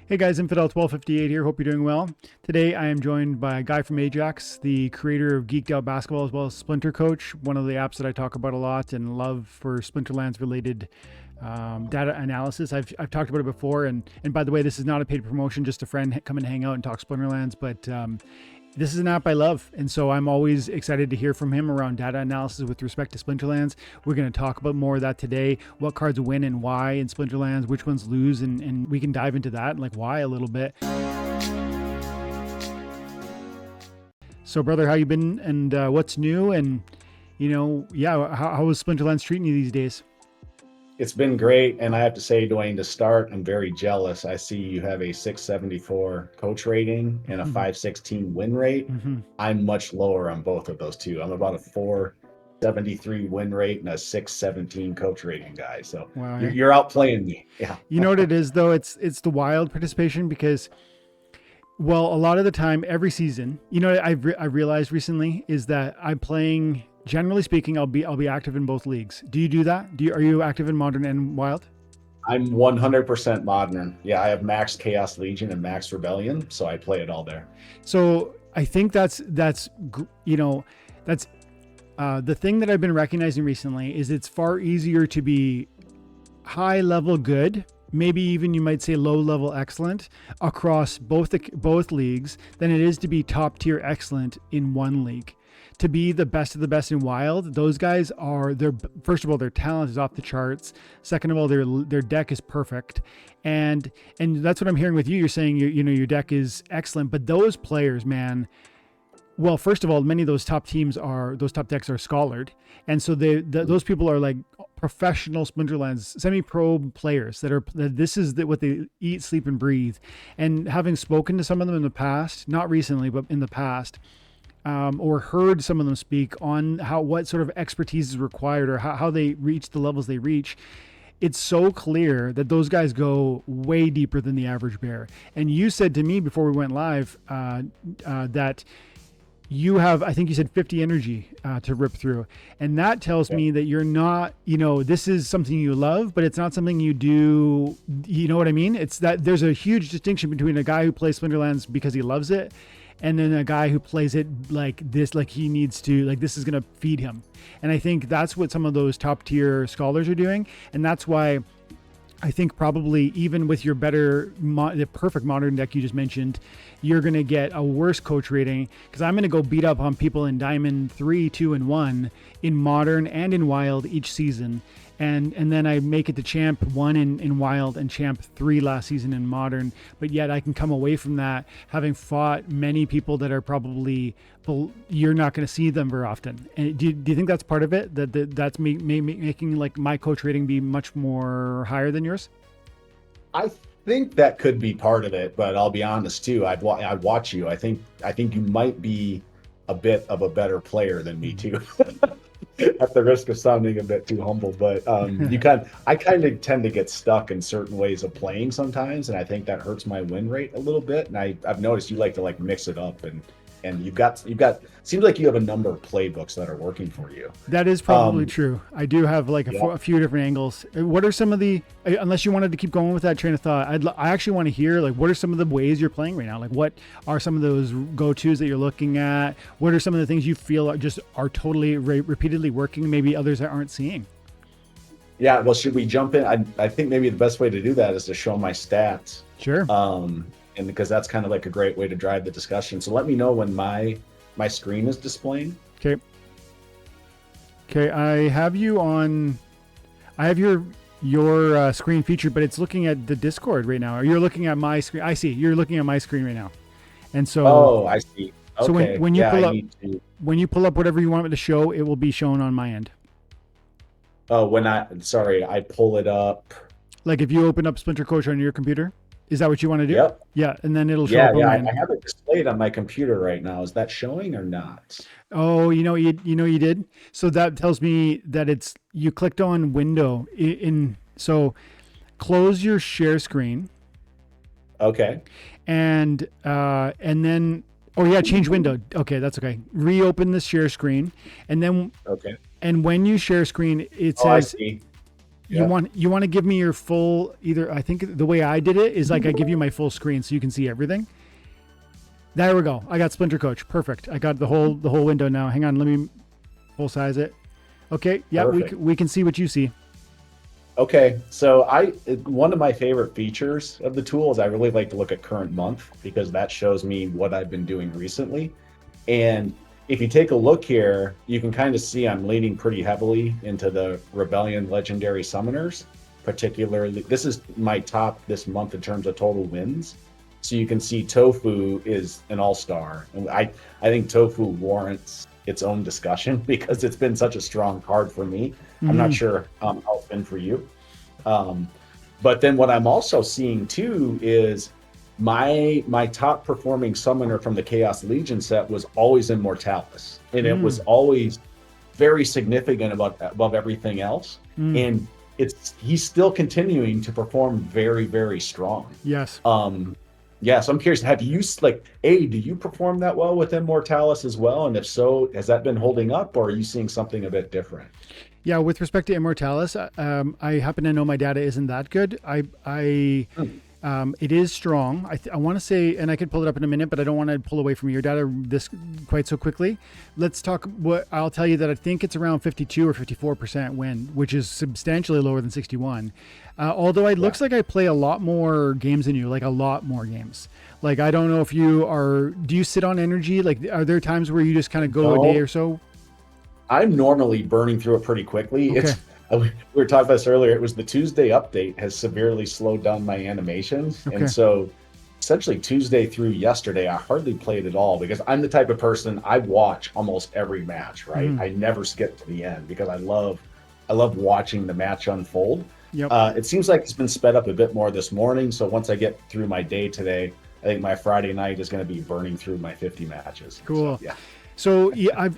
Hey guys, Infidel 1258 here. Hope you're doing well. Today I am joined by GuyfomAjax, the creator of Geeked Out Basketball as well as Splinter Coach, one of the apps that I talk about a lot and love for Splinterlands related data analysis. I've talked about it before, and by the way, this is not a paid promotion, just a friend come and hang out and talk Splinterlands, but this is an app I love, and so I'm always excited to hear from him around data analysis with respect to Splinterlands. We're going to talk about more of that today, what cards win and why in Splinterlands, which ones lose, and we can dive into that and like why a little bit. So brother, how you been, and what's new, and how is Splinterlands treating you these days? It's been great, and I have to say, Dwayne, to start, I'm very jealous. I see you have a 674 coach rating and a 516 win rate. Mm-hmm. I'm much lower on both of those two. I'm about a 473 win rate and a 617 coach rating guy. So Wow. you're outplaying me. Yeah. You know what it is though? It's the wild participation because, well, a lot of the time, every season, I realized recently is that I'm playing. Generally speaking, I'll be active in both leagues. Do you do that? Are you active in Modern and Wild? I'm 100% modern. Yeah, I have Max Chaos Legion and Max Rebellion, so I play it all there. So I think that's the thing that I've been recognizing recently is it's far easier to be high level good, maybe even you might say low level excellent across both leagues than it is to be top tier excellent in one league. To be the best of the best in Wild, those guys first of all, their talent is off the charts. Second of all, their deck is perfect, and that's what I'm hearing with you. You're saying your deck is excellent, but those players, man. Well, first of all, many of those top decks are scholared, and so those people are like professional Splinterlands semi-pro players this is what they eat, sleep, and breathe. And having spoken to some of them in the past, not recently, but in the past. Or heard some of them speak on what sort of expertise is required or how they reach the levels they reach. It's so clear that those guys go way deeper than the average bear. And you said to me before we went live that you have, I think you said 50 energy to rip through. And that tells me that you're not, this is something you love, but it's not something you do. You know what I mean? It's that there's a huge distinction between a guy who plays Splinterlands because he loves it and then a guy who plays it like this, like he needs to, like this is going to feed him. And I think that's what some of those top tier scholars are doing. And that's why I think probably even with your the perfect modern deck you just mentioned, you're going to get a worse coach rating because I'm going to go beat up on people in Diamond 3, 2, and 1 in Modern and in Wild each season. And then I make it to Champ 1 in Wild and Champ 3 last season in Modern. But yet I can come away from that having fought many people that are probably, you're not going to see them very often. And do you think that's part of it? That's making like my coach rating be much more higher than yours? I think that could be part of it, but I'll be honest too. I watch you. I think you might be a bit of a better player than me too. At the risk of sounding a bit too humble, but I kind of tend to get stuck in certain ways of playing sometimes, and I think that hurts my win rate a little bit. And I've noticed you like to mix it up, and you've got seems like you have a number of playbooks that are working for you. That is probably true. I do have a few different angles. What are some of the, unless you wanted to keep going with that train of thought, I actually want to hear what are some of the ways you're playing right now? Like what are some of those go-tos that you're looking at? What are some of the things you feel are totally repeatedly working, maybe others that aren't seeing? Yeah, well, should we jump in? I think maybe the best way to do that is to show my stats. Sure. And because that's kind of like a great way to drive the discussion. So let me know when my screen is displaying. Okay, I have you on. I have your screen featured, but it's looking at the Discord right now. Or you're looking at my screen. I see. You're looking at my screen right now, and so. Oh, I see. Okay. So when you pull up whatever you want it to show, it will be shown on my end. Oh, I pull it up. Like if you open up Splinter Coach on your computer. Is that what you want to do? Yep. Yeah, and then it'll show up on mine. I have it displayed on my computer right now. Is that showing or not? Oh, you did. So that tells me that you clicked on window so close your share screen. Okay. And then change window. Okay, that's okay. Reopen the share screen, and then okay. And when you share screen, it says I see. Yeah. You want to give me your full either. I think the way I did it is like I give you my full screen so you can see everything. There we go. I got Splinter Coach. Perfect. I got the whole window now. Hang on, let me full size it. Okay. Yeah, we can see what you see. Okay, so one of my favorite features of the tool is I really like to look at current month because that shows me what I've been doing recently. And if you take a look here, you can kind of see I'm leaning pretty heavily into the Rebellion Legendary Summoners, particularly. This is my top this month in terms of total wins. So you can see Tofu is an all-star. And I think Tofu warrants its own discussion because it's been such a strong card for me. I'm not sure how it's been for you. But then what I'm also seeing too is my top performing summoner from the Chaos Legion set was always Immortalis. And it was always very significant above everything else. And he's still continuing to perform very, very strong. Yes. Yeah, so I'm curious, do you perform that well with Immortalis as well? And if so, has that been holding up or are you seeing something a bit different? Yeah, with respect to Immortalis, I happen to know my data isn't that good. It is strong. I want to say, and I could pull it up in a minute, but I don't want to pull away from your data this quite so quickly. Let's talk. I'll tell you that I think it's around 52 or 54% win, which is substantially lower than 61. Although it looks like I play a lot more games than you, like a lot more games. Like, I don't know if do you sit on energy? Like, are there times where you just kind of go a day or so? I'm normally burning through it pretty quickly. Okay. We were talking about this earlier. It was the Tuesday update has severely slowed down my animations. Okay. And so essentially Tuesday through yesterday, I hardly played at all because I'm the type of person I watch almost every match, right? I never skip to the end because I love watching the match unfold. Yep. It seems like it's been sped up a bit more this morning. So once I get through my day today, I think my Friday night is going to be burning through my 50 matches. Cool. So, yeah. So yeah,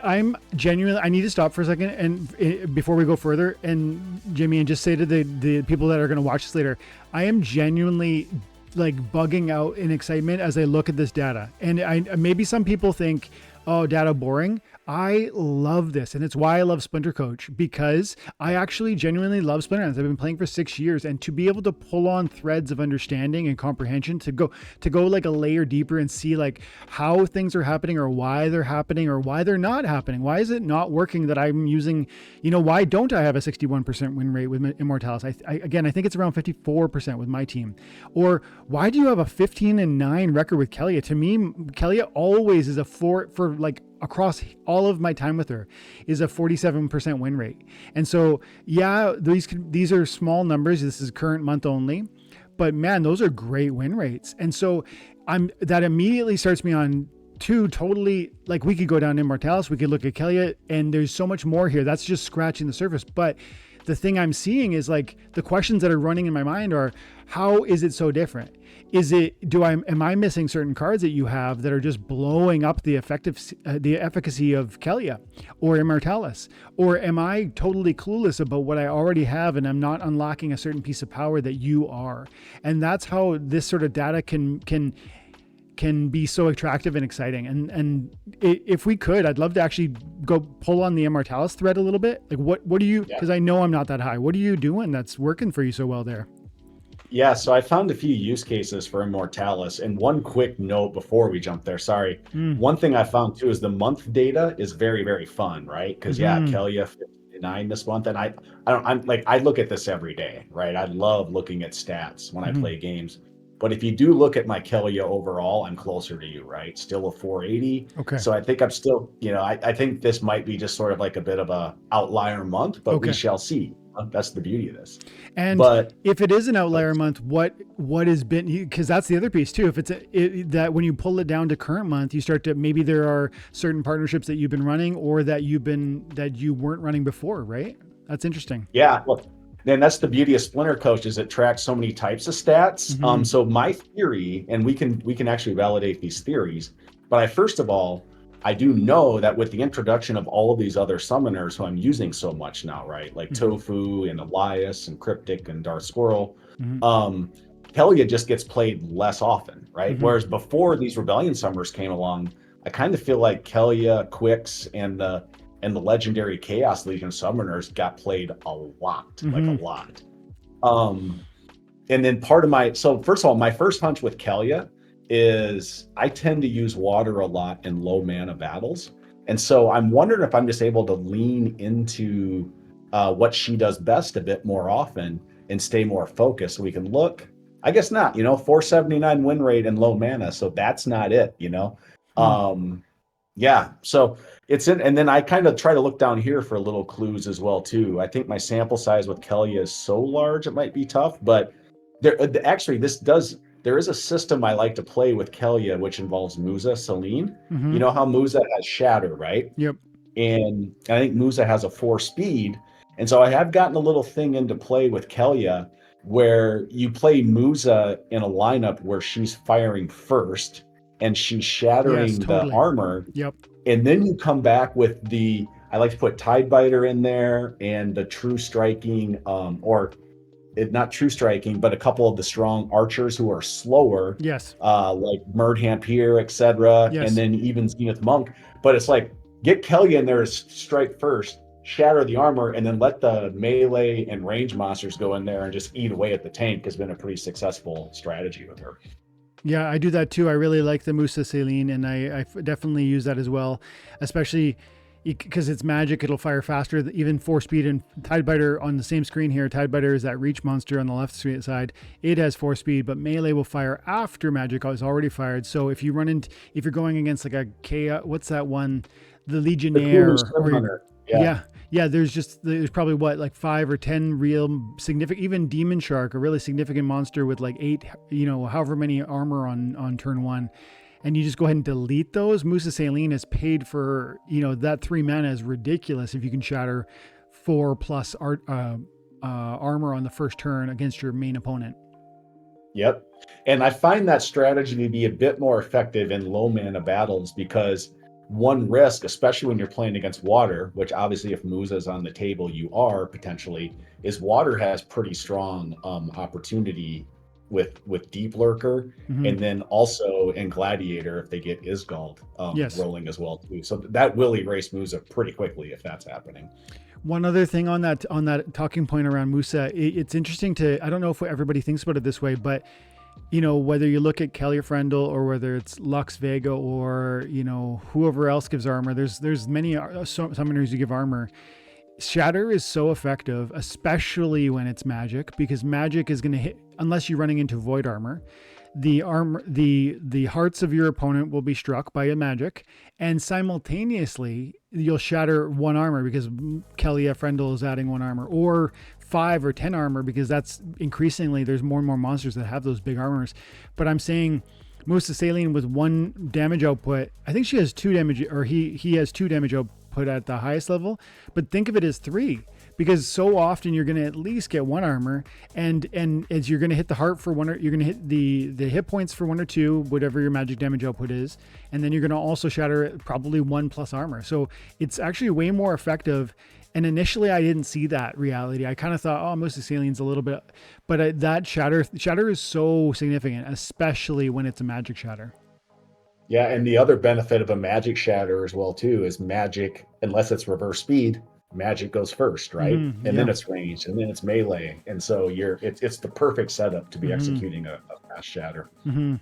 I'm genuinely. I need to stop for a second and before we go further, and Jimmy, and just say to the people that are going to watch this later, I am genuinely like bugging out in excitement as I look at this data. And maybe some people think, oh, data boring. I love this, and it's why I love Splinter Coach, because I actually genuinely love Splinterlands. I've been playing for 6 years, and to be able to pull on threads of understanding and comprehension to go like a layer deeper and see like how things are happening or why they're happening or why they're not happening. Why is it not working that I'm using, why don't I have a 61% win rate with Immortalis? I think it's around 54% with my team. Or why do you have a 15-9 record with Kelia? To me, Kelia always is a 4 for like across all of my time with her is a 47% win rate. And so, yeah, these are small numbers. This is current month only, but man, those are great win rates. And so that immediately starts me on two totally, like, we could go down to Immortalis, we could look at Kelia, and there's so much more here. That's just scratching the surface. But the thing I'm seeing is like the questions that are running in my mind are, how is it so different? Am I missing certain cards that you have that are just blowing up the efficacy of Kelia or Immortalis? Or am I totally clueless about what I already have and I'm not unlocking a certain piece of power that you are? And that's how this sort of data can be so attractive and exciting. And if we could, I'd love to actually go pull on the Immortalis thread a little bit. Like what do you, because I know I'm not that high. What are you doing that's working for you so well there? Yeah, so I found a few use cases for Immortalis. And one quick note before we jump there, sorry. One thing I found too is the month data is very, very fun, right? Because Kelia 59 this month. And I look at this every day, right? I love looking at stats when I play games. But if you do look at my Kelia overall, I'm closer to you, right? Still a 480. Okay. So I think I'm still, I think this might be just sort of like a bit of a outlier month, but we shall see. That's the beauty of this. And if it is an outlier month, what has been, because that's the other piece too. If it's that when you pull it down to current month, you start to, maybe there are certain partnerships that you've been running or that you weren't running before, right? That's interesting. Yeah. Well, then that's the beauty of Splinter Coach is it tracks so many types of stats. So my theory, and we can actually validate these theories, but first of all, I do know that with the introduction of all of these other summoners who I'm using so much now, right? Like Tofu and Elias and Cryptic and Darth Squirrel, Kelia just gets played less often, right? Whereas before these Rebellion Summers came along, I kind of feel like Kelia, Quicks, and the and the legendary Chaos Legion summoners got played a lot, like a Mhm. lot. And then part of so first of all, my first hunch with Kelia is I tend to use water a lot in low mana battles. And so I'm wondering if I'm just able to lean into what she does best a bit more often and stay more focused so we can look. I guess not, 479 win rate and low mana. So that's not it, Mm. Yeah. So it's in, and then I kind of try to look down here for little clues as well, too. I think my sample size with Kelia is so large, it might be tough, but actually, there is a system I like to play with Kelia, which involves Musa, Celine. You Mhm. know how Musa has Shatter, right? Yep. And I think Musa has a 4 speed. And so I have gotten a little thing into play with Kelia where you play Musa in a lineup where she's firing first and she's Yes, shattering the totally. armor. Yep. And then you come back with I like to put Tidebiter in there and the true striking, or not true striking, but a couple of the strong archers who are slower, Yes. like Murdhamp here, etc., and Yes. then even Zenith Monk. But it's like get Kelly in there to strike first, shatter the armor, and then let the melee and range monsters go in there and just eat away at the tank has been a pretty successful strategy with her. Yeah, I do that too. I really like the Musa Saline, and I definitely use that as well, especially because it's magic. It'll fire faster, even 4 speed. And Tidebiter on the same screen here, Tidebiter is that reach monster on the left side. It has 4 speed, but melee will fire after magic is already fired. So if you're going against like a chaos, what's that one? The The Kulu Legionnaire, Swim or Hunter. Yeah. yeah. Yeah, there's probably like 5 or 10 real significant, even Demon Shark, a really significant monster with like 8, however many armor on turn 1. And you just go ahead and delete those. Musa Saline is paid for, that 3 mana is ridiculous if you can shatter 4 plus armor on the first turn against your main opponent. Yep. And I find that strategy to be a bit more effective in low mana battles because one risk, especially when you're playing against water, which obviously if Musa is on the table, you are potentially, is water has pretty strong opportunity with Deep Lurker, Mm-hmm. and then also in Gladiator if they get Isgald Yes. rolling as well too. So that will erase Musa pretty quickly if that's happening. One other thing on that talking point around Musa, it's interesting I don't know if everybody thinks about it this way, but whether you look at Kelly Frendel or whether it's Lux Vega or, whoever else gives armor, there's many summoners who give armor. Shatter is so effective, especially when it's magic, because magic is going to hit, unless you're running into void armor. The hearts of your opponent will be struck by a magic, and simultaneously you'll shatter 1 armor because Kelia Frendel is adding 1 armor, or 5 or 10 armor, because that's increasingly there's more and more monsters that have those big armors. But I'm saying Musa Saline with 1 damage output, I think she has 2 damage, or he has 2 damage output at the highest level, but think of it as 3, because so often you're going to at least get 1 armor, and as you're going to hit the heart for 1, or you're going to hit the hit points for 1 or 2, whatever your magic damage output is, and then you're going to also shatter probably 1 plus armor. So it's actually way more effective. And initially I didn't see that reality. I kind of thought, oh, Musa Saline's a little bit, but that shatter is so significant, especially when it's a magic shatter. Yeah, and the other benefit of a magic shatter as well too is magic, unless it's reverse speed, magic goes first, right? Mm-hmm. And Yeah. then it's ranged, and then it's melee, and so it's the perfect setup to be Mm-hmm. executing a fast shatter. Mm-hmm.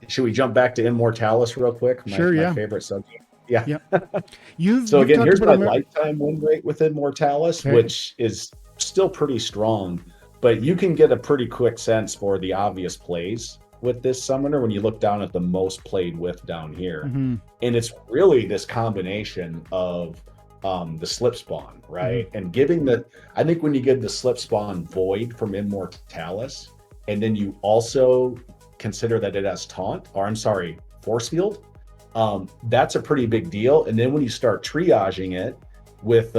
Should we jump back to Immortalis real quick? Sure. My Yeah. favorite subject. Yeah. Yeah. So You've again, talked here's about my him. lifetime win rate with Immortalis, Okay. which is still pretty strong, but you can get a pretty quick sense for the obvious plays with this summoner when you look down at the most played with down here. Mm-hmm. And it's really this combination of the slip spawn, right? Mm-hmm. And I think when you give the slip spawn void from Immortalis, and then you also consider that it has taunt, or I'm sorry, force field, that's a pretty big deal. And then when you start triaging it with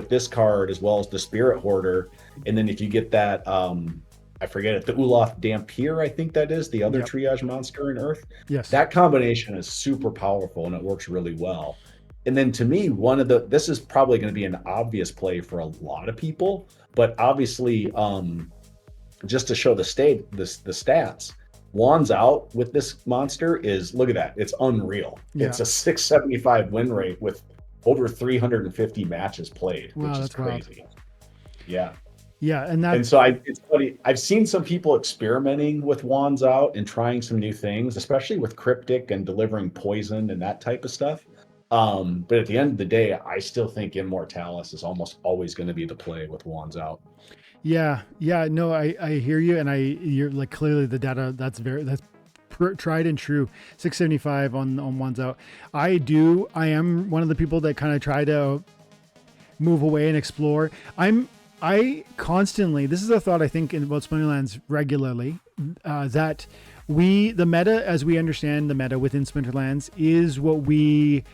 this card as well as the Spirit Hoarder, and then if you get that I forget it, the Olaf Dampier, I think that is the other triage monster in Earth. Yes. That combination is super powerful and it works really well. And then to me, this is probably going to be an obvious play for a lot of people, but obviously, just to show the stats, Wands out with this monster is, look at that. It's unreal. Yeah. It's a 675 win rate with over 350 matches played, which Wow, is that's wild. crazy. Yeah. Yeah, and And that's so it's funny. I've seen some people experimenting with wands out and trying some new things, especially with cryptic and delivering poison and that type of stuff. But at the end of the day, I still think Immortalis is almost always going to be the play with wands out. yeah, yeah. No, I hear you, and you're like clearly the data that's tried and true. 675 on ones out. I am one of the people that kind of try to move away and explore. I constantly, this is a thought I think about Splinterlands regularly, that the meta as we understand the meta within Splinterlands is what we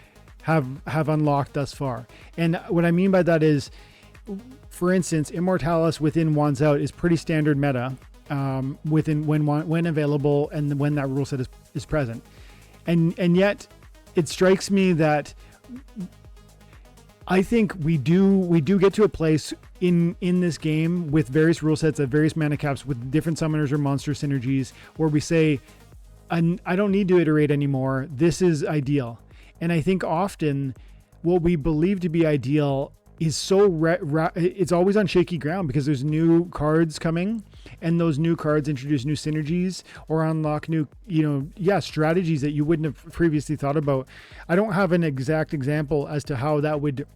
have unlocked thus far. And what I mean by that is, for instance, Immortalis within Wands Out is pretty standard meta, within when available and when that rule set is present. And yet it strikes me that I think we do get to a place in this game with various rule sets at various mana caps with different summoners or monster synergies where we say, I don't need to iterate anymore. This is ideal. And I think often what we believe to be ideal is it's always on shaky ground because there's new cards coming, and those new cards introduce new synergies or unlock new, strategies that you wouldn't have previously thought about. I don't have an exact example as to how that would,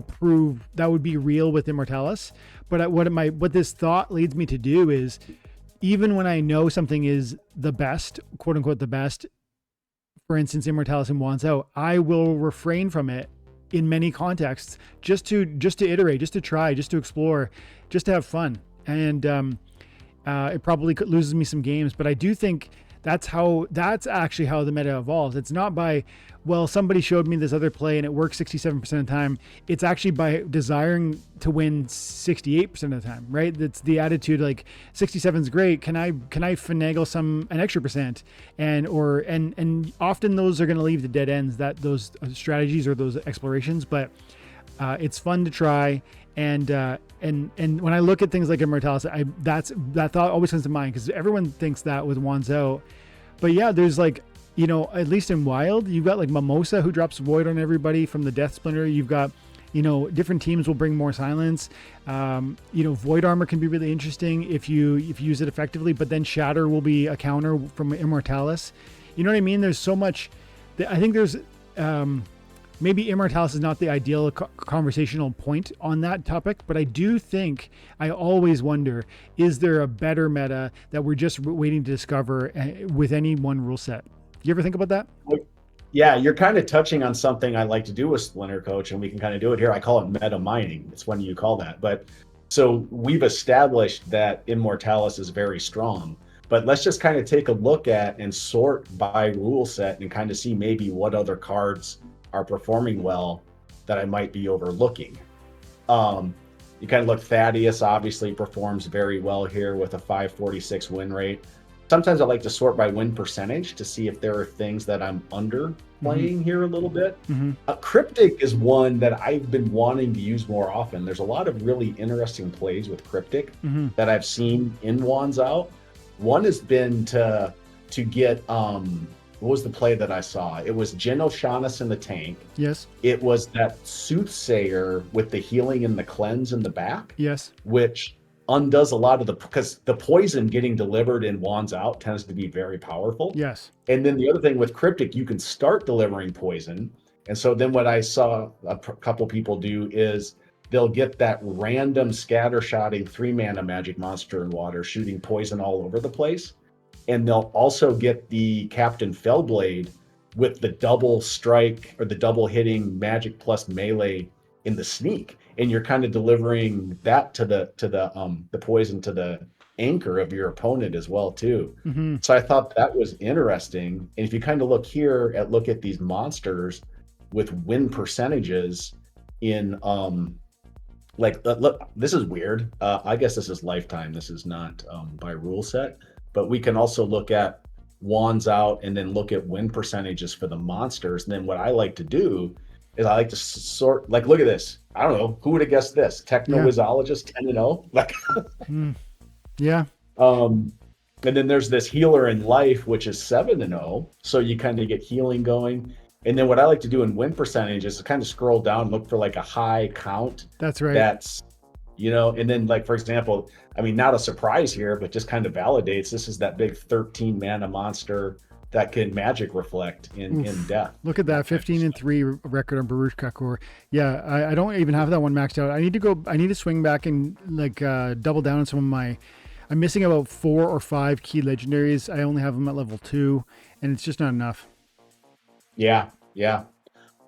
prove that would be real with Immortalis. But what this thought leads me to do is, even when I know something is the best, quote unquote, the best, for instance, Immortalis and Wands Out, I will refrain from it in many contexts just to iterate, just to try, just to explore, just to have fun. And it probably loses me some games, but I do think that's actually how the meta evolves. It's not by, well, somebody showed me this other play and it works 67% of the time. It's actually by desiring to win 68% of the time, right? That's the attitude, like 67 is great. Can I finagle an extra percent? And often those are going to leave the dead ends, those strategies or those explorations, but it's fun to try. And when I look at things like Immortalis, that thought always comes to mind because everyone thinks that with Wands Out. But yeah, there's like, at least in Wild, you've got like Mimosa who drops Void on everybody from the Death Splinter. You've got, different teams will bring more silence. Void Armor can be really interesting if you use it effectively, but then Shatter will be a counter from Immortalis. You know what I mean? There's so much I think there's, maybe Immortalis is not the ideal conversational point on that topic, but I do think, I always wonder, is there a better meta that we're just waiting to discover with any one rule set? You ever think about that? Yeah, you're kind of touching on something I like to do with Splinter Coach, and we can kind of do it here. I call it meta mining. It's when you call that. But so we've established that Immortalis is very strong, but let's just kind of take a look at and sort by rule set and kind of see maybe what other cards are performing well that I might be overlooking. You kind of look, Thaddeus obviously performs very well here with a 546 win rate. Sometimes I like to sort by win percentage to see if there are things that I'm under playing here a little bit. Cryptic is one that I've been wanting to use more often. There's a lot of really interesting plays with Cryptic that I've seen in Wands Out. One has been to get what was the play that I saw? It was Jin O'Shaughnessy in the tank. Yes. It was that Soothsayer with the healing and the cleanse in the back. Yes. Which undoes a lot of because the poison getting delivered in Wands Out tends to be very powerful. Yes. And then the other thing with Cryptic, you can start delivering poison. And so then what I saw a couple people do is they'll get that random scattershotting 3-mana magic monster in water shooting poison all over the place. And they'll also get the Captain Fellblade with the double strike or the double hitting magic plus melee in the sneak. And you're kind of delivering that to the poison to the anchor of your opponent as well too. So I thought that was interesting. And if you kind of look at these monsters with win percentages in look, this is weird. I guess this is lifetime. This is not by rule set. But we can also look at Wands Out and then look at win percentages for the monsters. And then what I like to do is I like to sort, like, look at this. I don't know, who would have guessed this? Techno-Wizologist 10-0? Like, Yeah. And then there's this healer in life, which is 7-0. So you kind of get healing going. And then what I like to do in win percentage is to kind of scroll down, look for like a high count. That's right. That's, and then like, for example, I mean, not a surprise here, but just kind of validates this is that big 13 mana monster that can magic reflect in death. Look at that 15-3 record on Baruch Kakor. Yeah, I don't even have that one maxed out. I need to swing back and like double down on some of my. I'm missing about 4 or 5 key legendaries. I only have them at level 2, and it's just not enough. Yeah.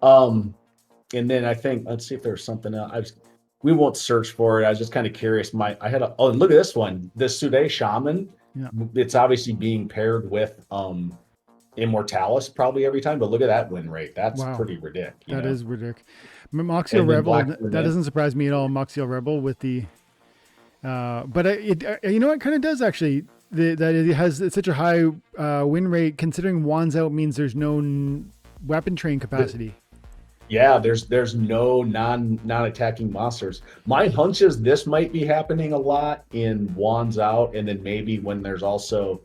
And then I think, let's see if there's something else. We won't search for it. I was just kind of curious. Look at this one, this Sude Shaman. Yeah. It's obviously being paired with Immortalis probably every time, but look at that win rate. That's pretty ridiculous. That is ridiculous. Moxiel Rebel, that doesn't surprise me at all. Moxiel Rebel with the, but you know what, kind of does actually. That it has such a high win rate, considering Wands Out means there's no weapon train capacity. Yeah, there's no non-attacking monsters. My hunch is this might be happening a lot in Wands Out, and then maybe when there's also,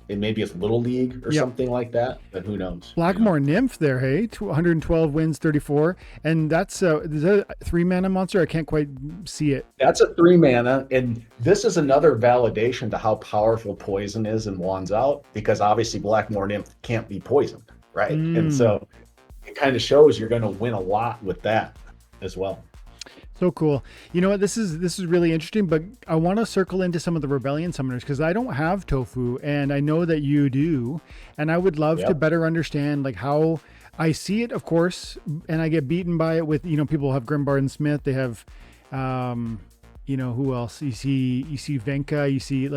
and maybe it's Little League or something like that, but who knows? Blackmore Nymph there, hey? 112 wins, 34. And is that a 3 mana monster? I can't quite see it. That's a 3 mana, and this is another validation to how powerful poison is in Wands Out, because obviously Blackmore Nymph can't be poisoned, right? And so it kind of shows you're going to win a lot with that as well. So cool. You know what? This is really interesting, but I want to circle into some of the Rebellion summoners because I don't have Tofu, and I know that you do, and I would love to better understand like how I see it, of course, and I get beaten by it with people have Grimbard and Smith. They have, who else? You see Venka. You see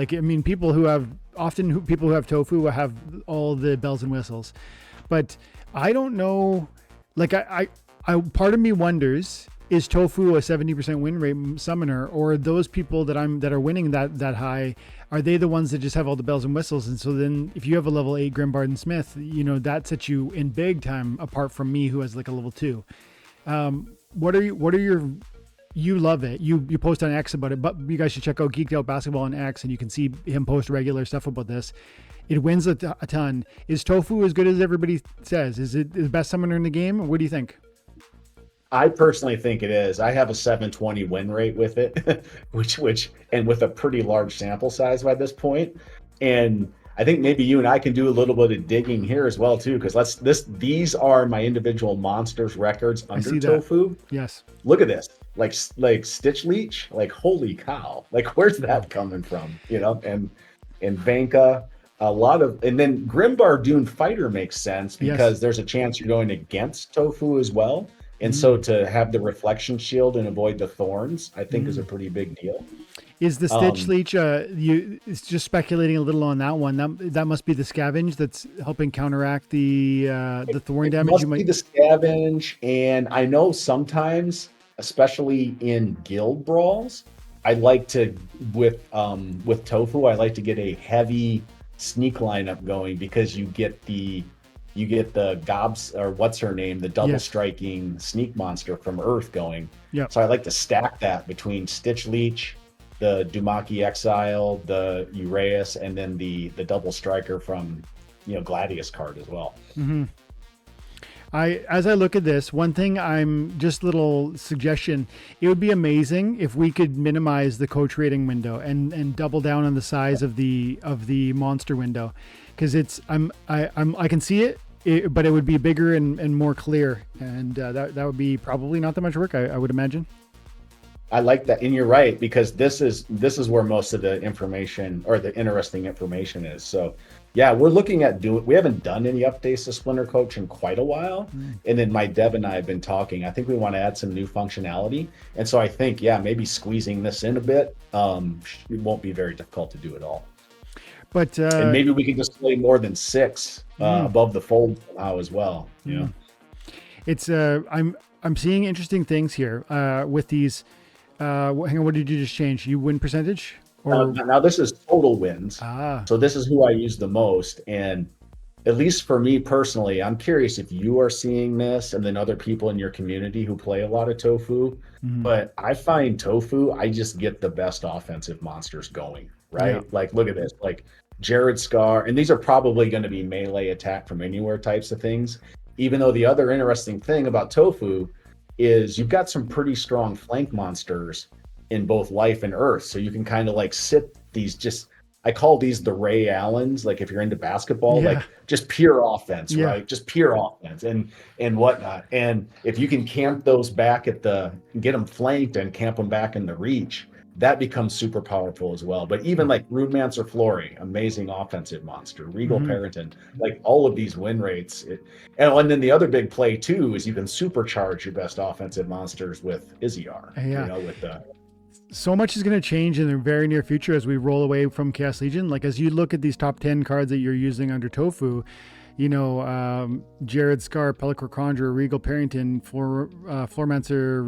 people who have Tofu have all the bells and whistles, but I don't know. Like I part of me wonders. Is Tofu a 70% win rate summoner, or those people that are winning that high, are they the ones that just have all the bells and whistles? And so then if you have a level 8 Grimbard and Smith, that sets you in big time apart from me who has like a level 2. What are your you love it. You post on X about it, but you guys should check out Geeked Out Basketball on X, and you can see him post regular stuff about this. It wins a ton. Is Tofu as good as everybody says? Is it the best summoner in the game? What do you think? I personally think it is. I have a 720 win rate with it, which and with a pretty large sample size by this point. And I think maybe you and I can do a little bit of digging here as well too, because these are my individual monsters records under Tofu. Yes. Look at this. Like Stitch Leech, like holy cow. Like where's that coming from? And Vanka, and then Grimbar Dune Fighter makes sense because there's a chance you're going against Tofu as well. And so to have the reflection shield and avoid the thorns, I think is a pretty big deal. Is the Stitch Leech, it's just speculating a little on that one. That must be the scavenge that's helping counteract the thorn damage. Must be the scavenge. And I know sometimes, especially in guild brawls, I like to, with Tofu, I like to get a heavy sneak lineup going because you get the gobs, or what's her name, the double striking sneak monster from Earth going. Yeah. So I like to stack that between Stitch Leech, the Dumaki Exile, the Uraeus, and then the double striker from Gladius card as well. Mm-hmm. As I look at this, one thing little suggestion, it would be amazing if we could minimize the coach rating window and double down on the size of the monster window, because I can see it, but it would be bigger and more clear, and that would be probably not that much work, I would imagine. I like that, and you're right, because this is where most of the information or the interesting information is. So yeah, we're looking at we haven't done any updates to Splinter Coach in quite a while. And then my dev and I have been talking. I think we want to add some new functionality. And so I think, maybe squeezing this in a bit, it won't be very difficult to do it all. But and maybe we can display more than 6 above the fold somehow as well. It's I'm seeing interesting things here with these. Hang on, what did you just change? You win percentage? Or now this is total wins. So this is who I use the most. And at least for me personally, I'm curious if you are seeing this and then other people in your community who play a lot of Tofu. But I find Tofu, I just get the best offensive monsters going. Yeah. right? Like, look at this, like Jared Scar, and these are probably going to be melee attack from anywhere types of things. Even though the other interesting thing about Tofu is you've got some pretty strong flank monsters in both life and earth. So you can kind of like sit these just, I call these the Ray Allens, like if you're into basketball, Yeah. like just pure offense, Yeah. right? Just pure offense and whatnot. And if you can camp those back at the, get them flanked and camp them back in the reach, that becomes super powerful as well. But even like Rudemancer Flory, amazing offensive monster, Regal Hmm. Parrington, like all of these win rates. And then the other big play too is you can supercharge your best offensive monsters with Izzyar, Yeah. with the So much is going to change in the very near future as we roll away from Chaos Legion. Like as you look at these top 10 cards that you're using under Tofu, Jared Scar, Pellicor Conjurer, Regal Parrington, Floormancer,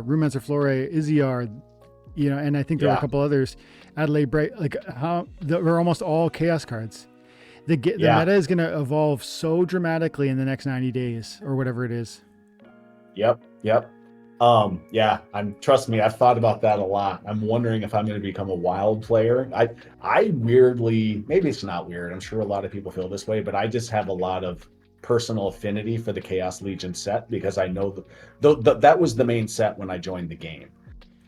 Rumancer Flore, Izzyar, and I think there were a yeah, couple others. Adelaide Bright, like how they're almost all chaos cards. The yeah, meta is going to evolve so dramatically in the next 90 days or whatever it is. yep. Yeah, trust me, I've thought about that a lot. I'm wondering if I'm going to become a wild player. I weirdly, maybe it's not weird. I'm sure a lot of people feel this way, but I just have a lot of personal affinity for the Chaos Legion set because I know that was the main set when I joined the game.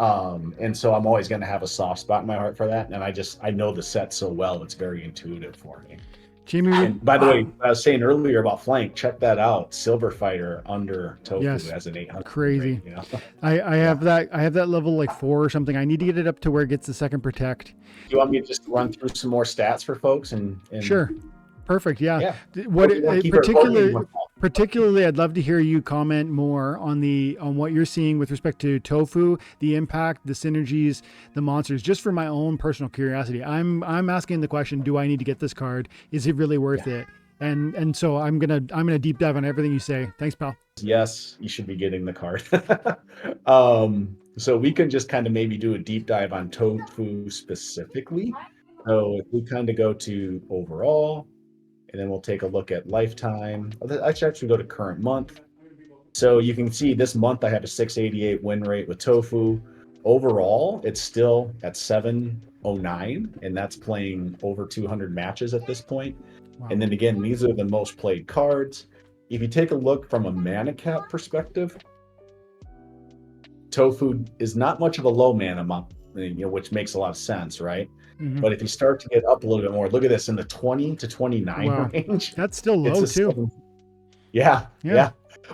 And so I'm always going to have a soft spot in my heart for that. And I know the set so well, it's very intuitive for me. Jamie, And by the way, I was saying earlier about flank, check that out. Silver Fighter under Tofu yes, as an 800 crazy. rate, I Yeah. have that level like 4 or something. I need to get it up to where it gets the second protect. Do you want me to just run through some more stats for folks and Sure. Perfect. Yeah. yeah. What We want to keep our party particularly, I'd love to hear you comment more on what you're seeing with respect to Tofu, the impact, the synergies, the monsters. Just for my own personal curiosity, I'm asking the question: do I need to get this card? Is it really worth it? And so I'm gonna deep dive on everything you say. Thanks, pal. Yes, you should be getting the card. So we can just kind of maybe do a deep dive on Tofu specifically. So if we kind of go to overall, and then we'll take a look at lifetime. I should actually go to current month. So you can see this month I have a 688 win rate with Tofu. Overall, it's still at 709, and that's playing over 200 matches at this point. Wow. And then again, these are the most played cards. If you take a look from a mana cap perspective, Tofu is not much of a low mana, which makes a lot of sense, right? Mm-hmm. But if you start to get up a little bit more, look at this in the 20 to 29 range. That's still low too. Yeah.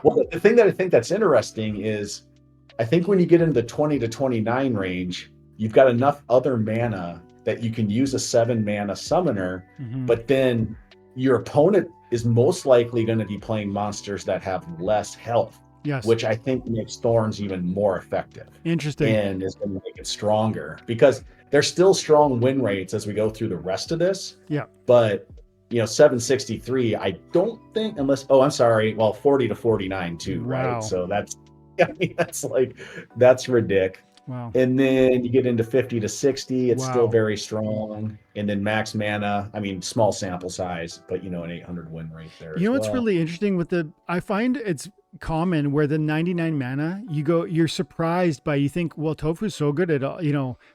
Well, the thing that I think that's interesting is I think when you get into the 20 to 29 range, you've got enough other mana that you can use a 7 mana summoner, but then your opponent is most likely going to be playing monsters that have less health. Yes. Which I think makes Thorns even more effective. Interesting. And is going to make it stronger because there's still strong win rates as we go through the rest of this. Yeah. But 763, I don't think unless 40 to 49 too, Wow. right? So that's ridiculous. Wow. And then you get into 50 to 60, it's Wow. still very strong. And then max mana, small sample size, but an 800 win rate there. What's really interesting with I find it's common where the 99 mana, you're surprised by, you think, well, Tofu's so good at,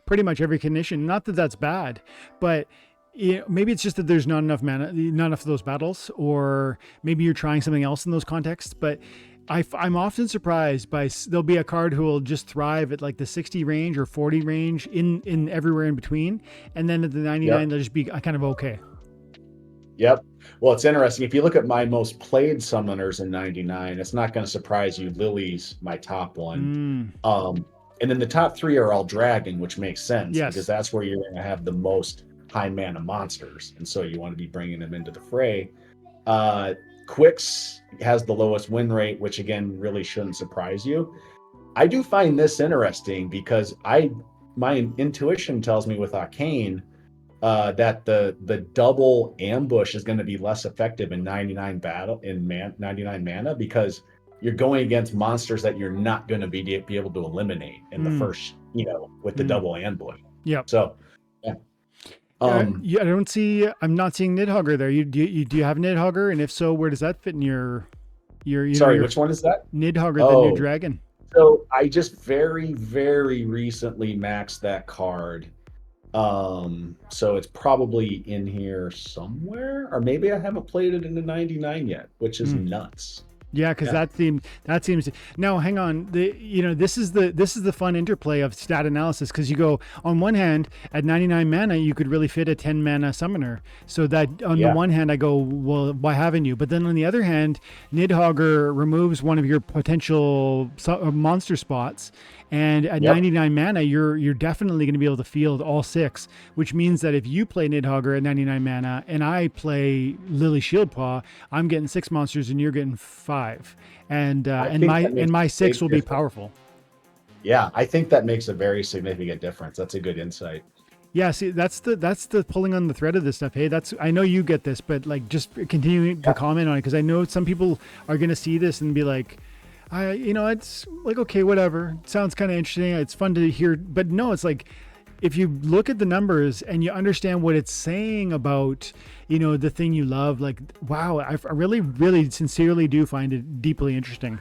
pretty much every condition. Not that that's bad, but maybe it's just that there's not enough mana, not enough of those battles, or maybe you're trying something else in those contexts. But I'm often surprised by, there'll be a card who will just thrive at like the 60 range or 40 range in everywhere in between. And then at the 99, they'll just be kind of okay. Yep. Well, it's interesting. If you look at my most played summoners in 99, it's not going to surprise you. Lily's my top one. And then the top 3 are all dragon, which makes sense because that's where you're going to have the most high mana monsters. And so you want to be bringing them into the fray. Quix has the lowest win rate, which again, really shouldn't surprise you. I do find this interesting because my intuition tells me with Arcane that the double ambush is going to be less effective in 99 mana because you're going against monsters that you're not going to be able to eliminate in the first, with the double ambush. Yeah. So, yeah. I'm not seeing Nidhogger there. Do you have Nidhogger? And if so, where does that fit in your Sorry, which one is that? Nidhogger, the new dragon. So I just very, very recently maxed that card. So it's probably in here somewhere, or maybe I haven't played it in the 99 yet, which is nuts. Yeah, because Yeah. that seems now. Hang on, this is the fun interplay of stat analysis because you go on one hand at 99 mana you could really fit a 10 mana summoner. So that on the Yeah. one hand I go, well, why haven't you? But then on the other hand, Nidhogger removes one of your potential monster spots, and at Yep. 99 mana you're definitely going to be able to field all six, which means that if you play Nidhogger at 99 mana and I play Lily Shieldpaw, I'm getting six monsters and you're getting five, and I think that makes my a six big will be difference. powerful. Yeah, I think that makes a very significant difference. That's a good insight. Yeah, see, that's the pulling on the thread of this stuff. Hey, that's I know you get this, but like just continuing to Yeah. comment on it because I know some people are gonna see this and be like, it's like okay, whatever. It sounds kind of interesting. It's fun to hear, but no, it's like if you look at the numbers and you understand what it's saying about the thing you love, like wow, I really really sincerely do find it deeply interesting.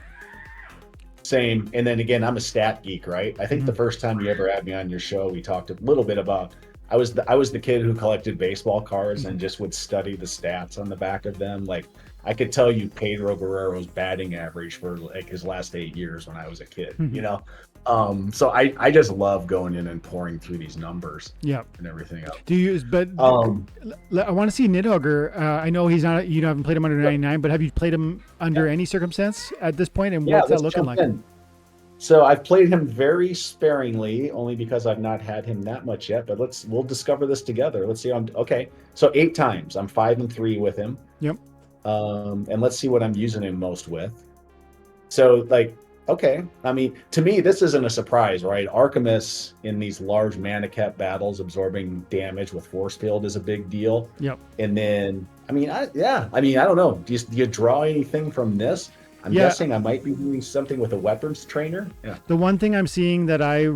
Same. And then again, I'm a stat geek, right? I think the Mhm. first time you ever had me on your show, we talked a little bit about I was the kid who collected baseball cards and just would study the stats on the back of them. Like I could tell you Pedro Guerrero's batting average for like his last 8 years when I was a kid, you Mhm. know? So I just love going in and pouring through these numbers Yeah. and everything else. Do you? But Um, I want to see Nidhogger. I know he's not. You haven't played him under 99, but have you played him under any circumstance at this point? And yeah, what's that let's looking jump like? in. So I've played him very sparingly, only because I've not had him that much yet. But we'll discover this together. Let's see. I'm okay. So 8 times. I'm 5-3 with him. Yep. And let's see what I'm using him most with. So like, okay. I mean, to me, this isn't a surprise, right? Archimus in these large mana cap battles, absorbing damage with force field is a big deal. Yep. And then, I mean, I don't know. Do you draw anything from this? I'm Yeah. guessing I might be doing something with a weapons trainer. Yeah. The one thing I'm seeing that I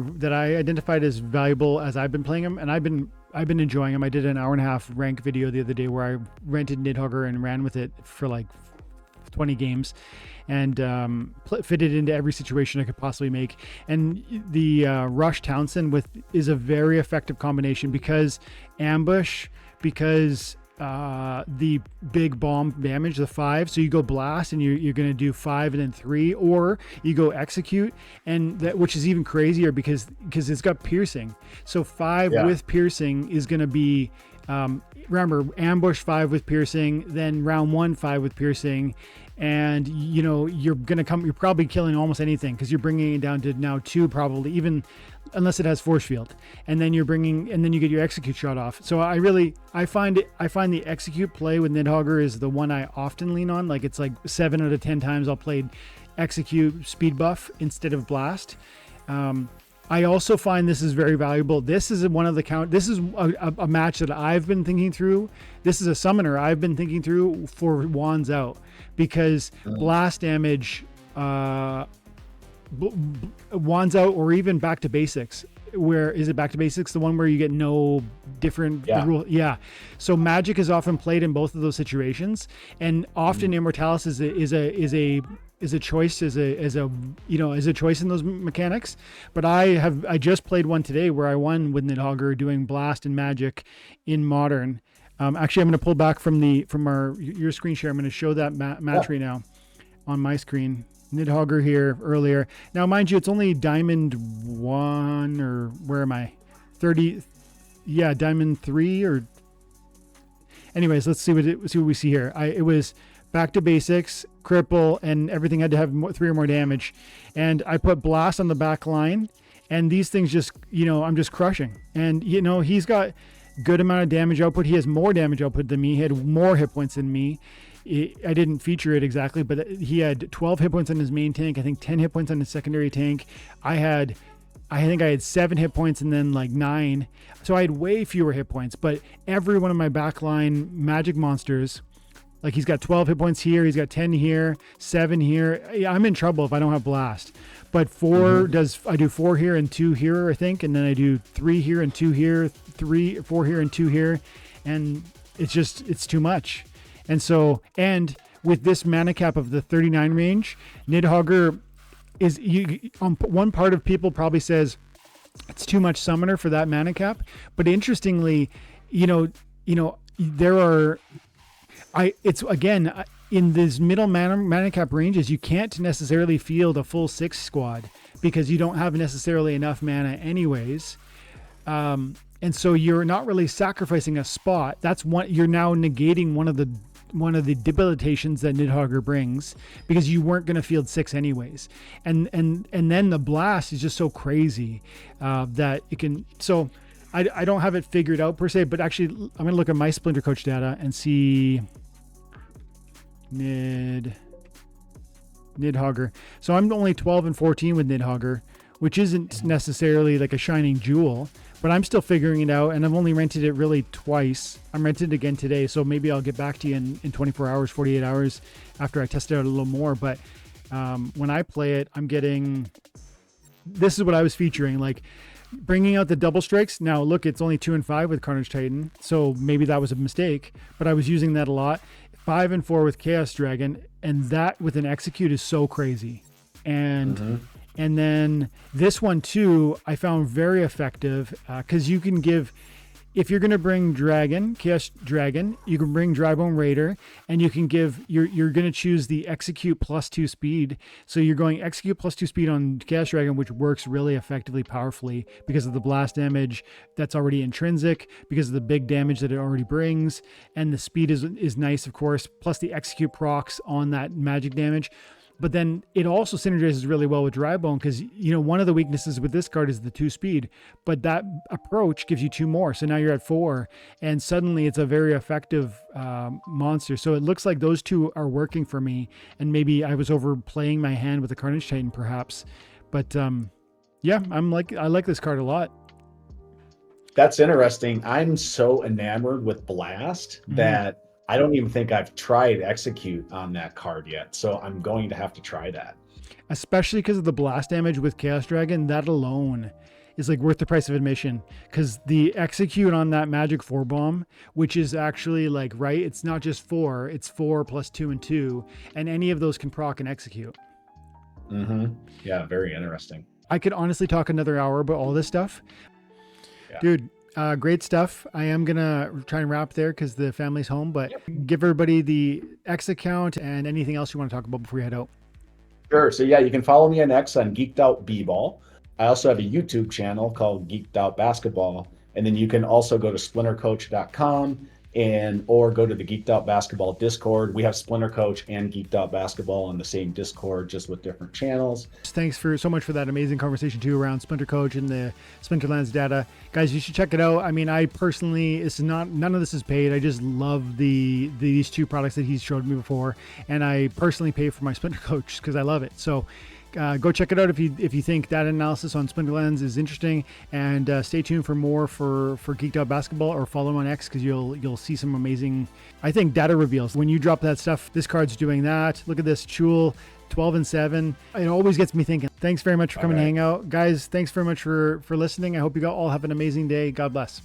identified as valuable as I've been playing him, and I've been enjoying him. I did an hour and a half rank video the other day where I rented Nidhogger and ran with it for like 20 games and fit it into every situation I could possibly make. And the Rush Townsend is a very effective combination because ambush, because the big bomb damage, the 5. So you go blast and you're going to do 5 and then 3, or you go execute, and that, which is even crazier because it's got piercing. So 5 Yeah. with piercing is going to be remember ambush 5 with piercing, then round 1 5 with piercing, and you're probably killing almost anything because you're bringing it down to now 2 probably, even unless it has force field, and then you get your execute shot off. So I find the execute play with Nidhogger is the one I often lean on. Like it's like 7 out of 10 times I'll play execute speed buff instead of blast. I also find this is very valuable. This is one of the This is a match that I've been thinking through. This is a summoner I've been thinking through for wands out because blast damage, wands out, or even back to basics. Where is it back to basics? The one where you get no different rule. Yeah. So magic is often played in both of those situations, and often Immortalis is a choice as a choice in those mechanics. But I just played one today where I won with Nidhogger doing blast and magic in modern. Actually, I'm going to pull back from your screen share. I'm going to show that match right now on my screen. Nidhogger here earlier. Now, mind you, it's only Diamond 1, or where am I? 30. Yeah, Diamond 3 or. Anyways, let's see what we see here. It was back to basics, cripple, and everything had to have 3 or more damage. And I put blast on the back line, and these things just, I'm just crushing. And, he's got good amount of damage output. He has more damage output than me. He had more hit points than me. I didn't feature it exactly, but he had 12 hit points on his main tank. I think 10 hit points on his secondary tank. I think I had 7 hit points and then like 9. So I had way fewer hit points, but every one of my backline magic monsters, like he's got 12 hit points here, he's got 10 here, 7 here. I'm in trouble if I don't have blast. But I do 4 here and 2 here, I think, and then I do 3 here and 2 here, 4 here and 2 here, and it's too much. And with this mana cap of the 39 range, Nidhogger is on one part of people probably says, It's too much summoner for that mana cap. But interestingly, there are, it's again, in these middle mana cap ranges, you can't necessarily field a full 6 squad because you don't have necessarily enough mana anyways. And so you're not really sacrificing a spot. That's one, you're now negating one of the debilitations that Nidhogger brings, because you weren't going to field 6 anyways. And then the blast is just so crazy that it can. So I don't have it figured out per se, but actually I'm going to look at my Splinter Coach data and see Nidhogger. So I'm only 12 and 14 with Nidhogger, which isn't necessarily like a shining jewel, but I'm still figuring it out, and I've only rented it really twice. I'm rented again today, so maybe I'll get back to you in 24 hours, 48 hours after I test it out a little more. But when I play it, I'm getting, this is what I was featuring, like bringing out the double strikes. Now look, it's only 2 and 5 with Carnage Titan, so maybe that was a mistake, but I was using that a lot. 5 and 4 with Chaos Dragon, and that with an execute is so crazy. And And then this one too, I found very effective because you can give, if you're going to bring Chaos Dragon, you can bring Drybone Raider, and you can give, you're going to choose the execute +2 speed. So you're going execute +2 speed on Chaos Dragon, which works really effectively, powerfully because of the blast damage that's already intrinsic, because of the big damage that it already brings. And the speed is nice, of course, plus the execute procs on that magic damage. But then it also synergizes really well with Drybone because, one of the weaknesses with this card is the 2 speed, but that approach gives you 2 more. So now you're at 4, and suddenly it's a very effective monster. So it looks like those 2 are working for me, and maybe I was overplaying my hand with the Carnage Titan perhaps. But yeah, I like this card a lot. That's interesting. I'm so enamored with Blast that I don't even think I've tried Execute on that card yet. So I'm going to have to try that. Especially because of the blast damage with Chaos Dragon, that alone is like worth the price of admission. Because the Execute on that Magic 4 bomb, which is actually like, right, it's not just 4, it's 4 plus 2 and 2. And any of those can proc and Execute. Yeah, very interesting. I could honestly talk another hour about all this stuff. Yeah. Dude. Great stuff. I am going to try and wrap there because the family's home, but give everybody the X account and anything else you want to talk about before you head out. Sure. So yeah, you can follow me on X on Geeked Out B-Ball. I also have a YouTube channel called Geeked Out Basketball. And then you can also go to splintercoach.com or go to the Geeked Out Basketball Discord. We have Splinter Coach and Geeked Out Basketball on the same Discord, just with different channels. Thanks so much for that amazing conversation too around Splinter Coach and the Splinterlands data. Guys, you should check it out. I mean, I personally, none of this is paid. I just love these 2 products that he's showed me before, and I personally pay for my Splinter Coach because I love it. So go check it out if you think data analysis on Splinterlands is interesting, and stay tuned for more for Geeked Out Basketball, or follow him on X because you'll see some amazing, I think, data reveals. When you drop that stuff, this card's doing that. Look at this, Chul, 12 and 7. It always gets me thinking. Thanks very much for coming to hang out. Guys, thanks very much for listening. I hope you all have an amazing day. God bless.